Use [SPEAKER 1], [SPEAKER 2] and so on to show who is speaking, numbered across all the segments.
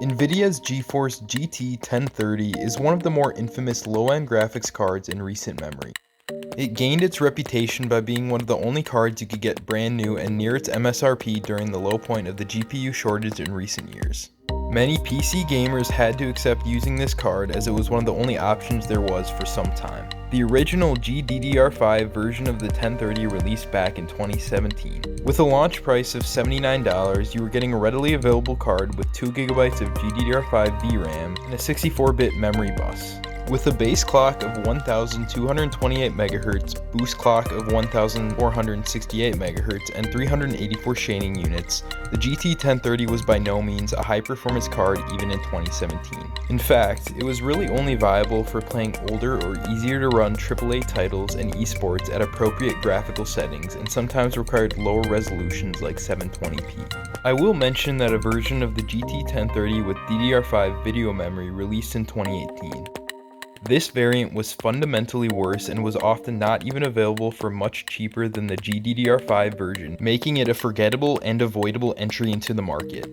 [SPEAKER 1] NVIDIA's GeForce GT 1030 is one of the more infamous low-end graphics cards in recent memory. It gained its reputation by being one of the only cards you could get brand new and near its MSRP during the low point of the GPU shortage in recent years. Many PC gamers had to accept using this card as it was one of the only options there was for some time. The original GDDR5 version of the 1030 released back in 2017. With a launch price of $79, you were getting a readily available card with 2GB of GDDR5 VRAM and a 64-bit memory bus. With a base clock of 1228 MHz, boost clock of 1468 MHz, and 384 shading units, the GT 1030 was by no means a high-performance card even in 2017. In fact, it was really only viable for playing older or easier to run AAA titles and esports at appropriate graphical settings and sometimes required lower resolutions like 720p. I will mention that a version of the GT 1030 with DDR5 video memory released in 2018. This variant was fundamentally worse and was often not even available for much cheaper than the GDDR5 version, making it a forgettable and avoidable entry into the market.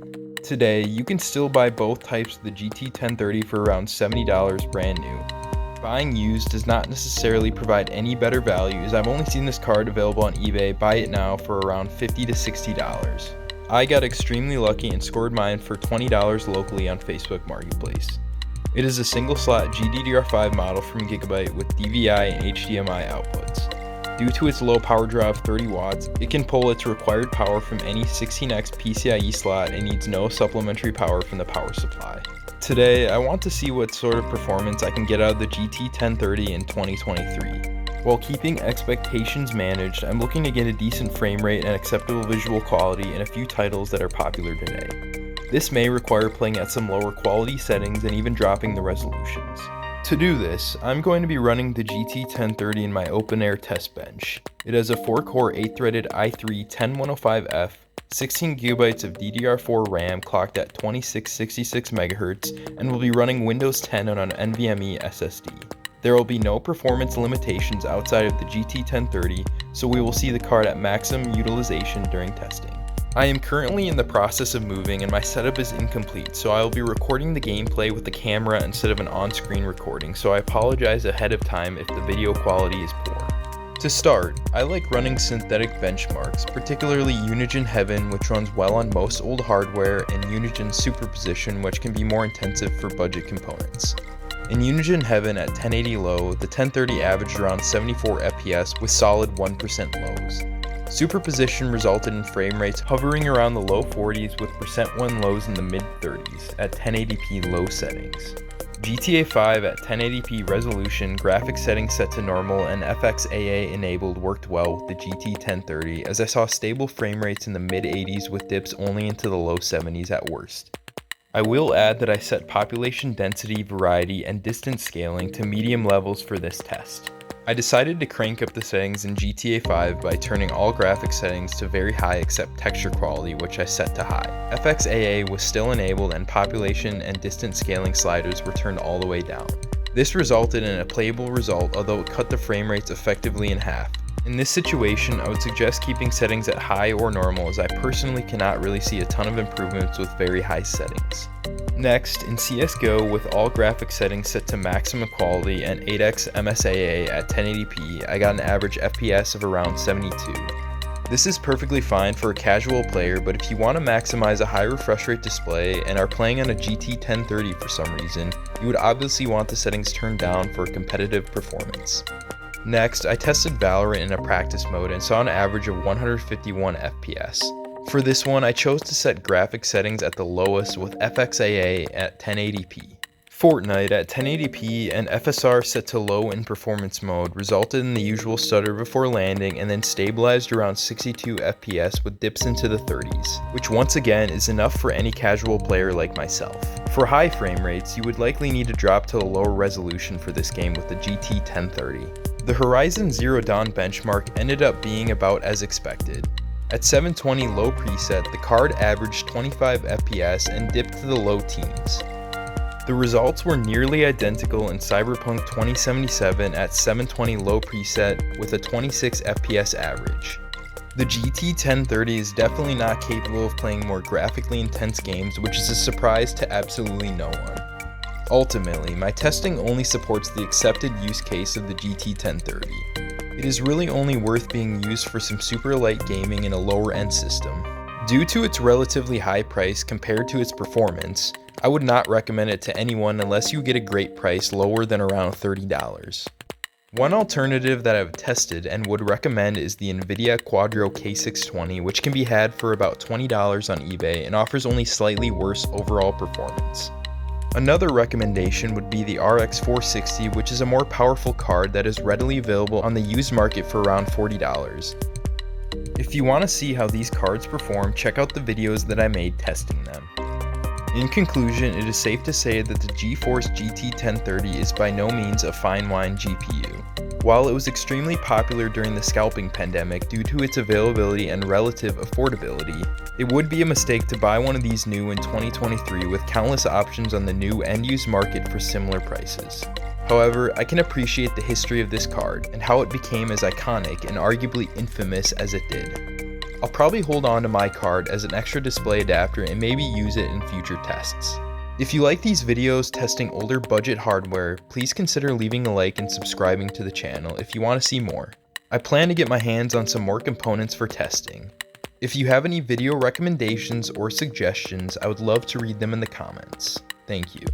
[SPEAKER 1] Today, you can still buy both types of the GT 1030 for around $70 brand new. Buying used does not necessarily provide any better value, as I've only seen this card available on eBay buy it now for around $50 to $60. I got extremely lucky and scored mine for $20 locally on Facebook Marketplace. It is a single-slot GDDR5 model from Gigabyte with DVI and HDMI outputs. Due to its low power draw of 30 watts, it can pull its required power from any 16x PCIe slot and needs no supplementary power from the power supply. Today, I want to see what sort of performance I can get out of the GT 1030 in 2023. While keeping expectations managed, I'm looking to get a decent frame rate and acceptable visual quality in a few titles that are popular today. This may require playing at some lower quality settings and even dropping the resolutions. To do this, I'm going to be running the GT 1030 in my open-air test bench. It has a 4-core 8-threaded i3 10105F, 16GB of DDR4 RAM clocked at 2666 MHz, and will be running Windows 10 on an NVMe SSD. There will be no performance limitations outside of the GT 1030, so we will see the card at maximum utilization during testing. I am currently in the process of moving and my setup is incomplete, so I will be recording the gameplay with the camera instead of an on-screen recording, so I apologize ahead of time if the video quality is poor. To start, I like running synthetic benchmarks, particularly Unigine Heaven, which runs well on most old hardware, and Unigine Superposition, which can be more intensive for budget components. In Unigine Heaven at 1080 low, the 1030 averaged around 74 FPS with solid 1% lows. Superposition resulted in frame rates hovering around the low 40s with %1 lows in the mid-30s at 1080p low settings. GTA 5 at 1080p resolution, graphics settings set to normal, and FXAA enabled worked well with the GT 1030, as I saw stable frame rates in the mid-80s with dips only into the low 70s at worst. I will add that I set population density, variety, and distance scaling to medium levels for this test. I decided to crank up the settings in GTA 5 by turning all graphics settings to very high except texture quality, which I set to high. FXAA was still enabled and population and distance scaling sliders were turned all the way down. This resulted in a playable result, although it cut the frame rates effectively in half. In this situation, I would suggest keeping settings at high or normal, as I personally cannot really see a ton of improvements with very high settings. Next, in CSGO with all graphics settings set to maximum quality and 8x MSAA at 1080p, I got an average FPS of around 72. This is perfectly fine for a casual player, but if you want to maximize a high refresh rate display and are playing on a GT 1030 for some reason, you would obviously want the settings turned down for competitive performance. Next, I tested Valorant in a practice mode and saw an average of 151 FPS. For this one, I chose to set graphic settings at the lowest with FXAA at 1080p. Fortnite at 1080p and FSR set to low in performance mode resulted in the usual stutter before landing and then stabilized around 62 FPS with dips into the 30s, which once again is enough for any casual player like myself. For high frame rates, you would likely need to drop to a lower resolution for this game with the GT 1030. The Horizon Zero Dawn benchmark ended up being about as expected. At 720 low preset, the card averaged 25 FPS and dipped to the low teens. The results were nearly identical in Cyberpunk 2077 at 720 low preset with a 26 FPS average. The GT 1030 is definitely not capable of playing more graphically intense games, which is a surprise to absolutely no one. Ultimately, my testing only supports the accepted use case of the GT 1030. It is really only worth being used for some super light gaming in a lower end system. Due to its relatively high price compared to its performance, I would not recommend it to anyone unless you get a great price lower than around $30. One alternative that I've tested and would recommend is the Nvidia Quadro K620, which can be had for about $20 on eBay and offers only slightly worse overall performance. Another recommendation would be the RX 460, which is a more powerful card that is readily available on the used market for around $40. If you want to see how these cards perform, check out the videos that I made testing them. In conclusion, it is safe to say that the GeForce GT 1030 is by no means a fine wine GPU. While it was extremely popular during the scalping pandemic due to its availability and relative affordability, it would be a mistake to buy one of these new in 2023 with countless options on the new and used market for similar prices. However, I can appreciate the history of this card and how it became as iconic and arguably infamous as it did. I'll probably hold on to my card as an extra display adapter and maybe use it in future tests. If you like these videos testing older budget hardware, please consider leaving a like and subscribing to the channel if you want to see more. I plan to get my hands on some more components for testing. If you have any video recommendations or suggestions, I would love to read them in the comments. Thank you.